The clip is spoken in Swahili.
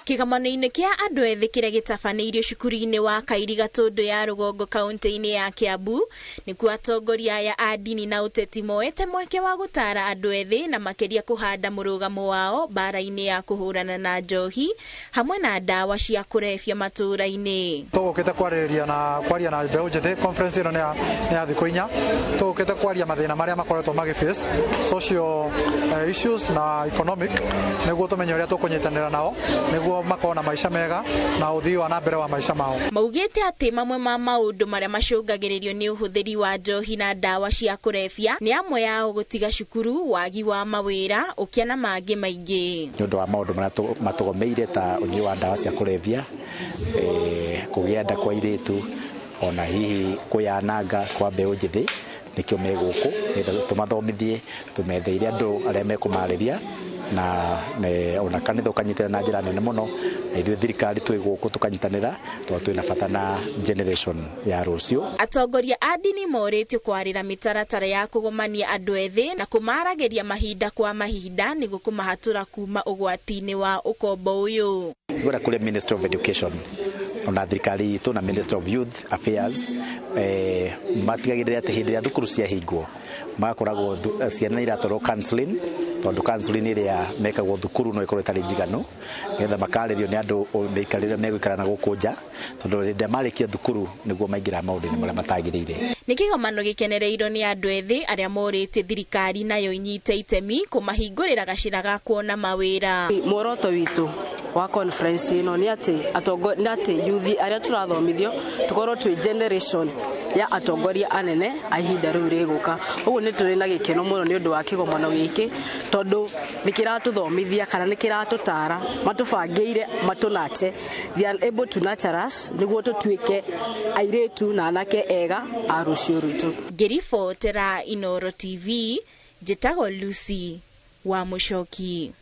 Kĩgomano-inĩ kĩa andũ ethĩ kĩrĩa gĩtabanĩirio cukuru-inĩ wa Kairigatũndũ ya Rũgongo kaunti-inĩ ya Kiambu, nĩkuo atongoria aya a ndini na ũteti moete mweke wa gũtaara andũ ethĩ na makĩria kũhanda mũrũgamo wao mbara-inĩ ya kũhũrana na njohi hamwe na ndawa cia kũrebia matũũra-inĩ. Tũgũkĩte kwaria na mbeũ njĩthĩ. Conference ĩno nĩ ya thikũ 4. Tũgũkĩte kwaria mathĩna marĩa makoretwo magiface, social issues na economic, nĩguo tũmenye ũrĩa tũkũnyitanĩra nao nĩguo makona maisha mega na ũthii wa nambere wa maisha mao. Maugĩte atĩ mamwe ma maũndũ marĩa macũngagĩrĩrio nĩ ũhũthĩri wa njohi na ndawa cia kũrebia nĩ amwe yao gũtiga cukuru, wagi wa mawĩra, ũkĩa na mangĩ maingĩ. Nĩ ũndũ wa maũndũ marĩa matũgomeire ta ũnyui wa ndawa cia kũrebia, kũgĩa nda kwa airĩtu, ona hihi kũyananga kwa mbeũ njĩthĩ, nĩkĩo me gũkũ nĩgetha tũmathomithie, tũmetheire andũ arĩa mekũmarĩria na ona kanitha ũkanyitanĩra na njĩra nene mũno, na ithuĩ thirikari twĩ gũkũ tũkanyitanĩra tondũ twĩna bata na generation ya rũciũ. Atongoria a ndini morĩtio kwarĩra mĩtaratara ya kũgomania andũ ethĩ na kũmaragĩria mahinda kwa mahinda nĩguo kũmahatũra kuma ũgwati-inĩ wa ũkombo ũyũ. Igũra kũrĩ Ministry of Education ona thirikari itũ na Ministry of Youth Affairs matigagĩrĩra atĩ hĩndĩ ĩrĩa thukuru ciahingwo magakoragwo ciana iratwarwo counseling, tondũ counseling ĩrĩa mekagwo thukuru no ĩkorwo ĩtarĩ njiganu, nĩgetha makarĩrio nĩ andũ mĩikarĩre megũikara na gũkũ nja, tondũ rĩrĩa marĩkia thukuru nĩguo maingĩra maũndũ-inĩ marĩa matagĩrĩire. Nĩ kĩgomano gĩkenereirwo nĩ andũ ethĩ arĩa morĩtie thirikari nayo inyite itemi kũmahingũrĩra gacĩra ga kuona mawĩra. Muoroto witũ wa conference ĩno nĩ atĩ yuthi arĩa tũrathomithio tũkorwo twĩ generation ya atongoria anene a ihinda rĩu rĩgũka. Ũguo nĩ tũrĩ na gĩkeno mũno nĩ ũndũ wa kĩgomano gĩkĩ, tondũ nĩ kĩratũthomithia kana nĩ kĩratũtaara, matũbangĩire matũnache, they are able to nurture us nĩguo tũtuĩke airĩtu na anake ega a rũciũ rwitũ. Ngĩribotera Inooro TV, njĩtagwo Lucy wa Mũchoki.